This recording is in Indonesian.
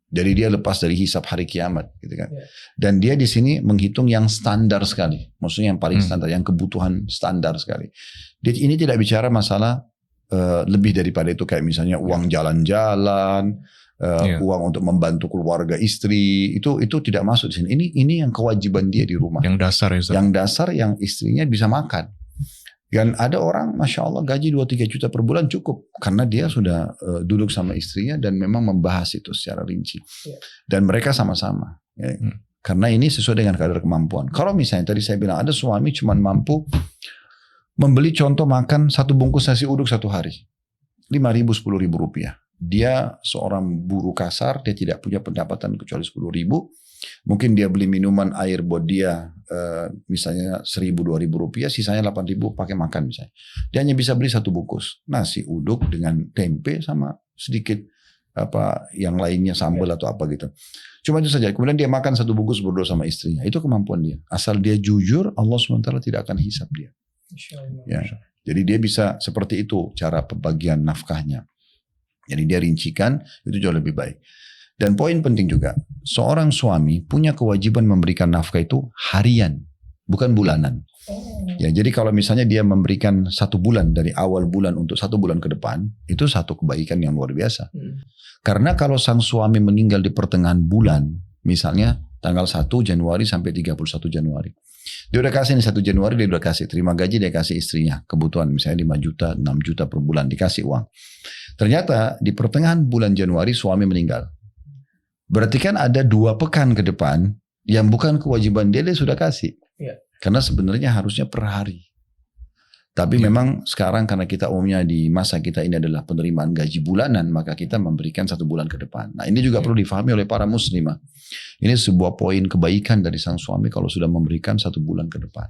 Jadi dia lepas dari hisab hari kiamat, gitu kan. Dan dia di sini menghitung yang standar sekali, maksudnya yang paling standar, yang kebutuhan standar sekali. Dia ini tidak bicara masalah lebih daripada itu, kayak misalnya uang jalan-jalan, uang untuk membantu keluarga istri, itu tidak masuk di sini. Ini yang kewajiban dia di rumah. Yang dasar ya. Yang dasar yang istrinya bisa makan. Dan ada orang, Masya Allah, gaji 2-3 juta per bulan cukup. Karena dia sudah duduk sama istrinya dan memang membahas itu secara rinci. Dan mereka sama-sama. Ya. Karena ini sesuai dengan kadar kemampuan. Kalau misalnya tadi saya bilang, ada suami cuma mampu membeli contoh makan 1 bungkus nasi uduk 1 hari. 5.000, 10.000 rupiah. Dia seorang buruh kasar, dia tidak punya pendapatan kecuali 10.000. Mungkin dia beli minuman air buat dia misalnya 1.000-2.000 rupiah, sisanya 8.000 pakai makan misalnya. Dia hanya bisa beli 1 bungkus nasi uduk dengan tempe sama sedikit apa yang lainnya, sambal atau apa gitu. Cuma itu saja. Kemudian dia makan 1 bungkus berdua sama istrinya. Itu kemampuan dia. Asal dia jujur, Allah SWT tidak akan hisab dia. Ya. Jadi dia bisa seperti itu cara pembagian nafkahnya. Jadi dia rincikan, itu jauh lebih baik. Dan poin penting juga, seorang suami punya kewajiban memberikan nafkah itu harian, bukan bulanan. Ya, jadi kalau misalnya dia memberikan 1 bulan dari awal bulan untuk 1 bulan ke depan, itu satu kebaikan yang luar biasa. Karena kalau sang suami meninggal di pertengahan bulan, misalnya tanggal 1 Januari sampai 31 Januari. Dia udah kasih nih 1 Januari, dia udah kasih terima gaji, dia kasih istrinya kebutuhan misalnya 5 juta, 6 juta per bulan dikasih uang. Ternyata di pertengahan bulan Januari suami meninggal. Berarti kan ada 2 pekan ke depan yang bukan kewajiban dia sudah kasih. Karena sebenarnya harusnya per hari. Tapi memang sekarang karena kita umumnya di masa kita ini adalah penerimaan gaji bulanan, maka kita memberikan 1 bulan ke depan. Nah ini juga perlu difahami oleh para muslimah. Ini sebuah poin kebaikan dari sang suami kalau sudah memberikan 1 bulan ke depan.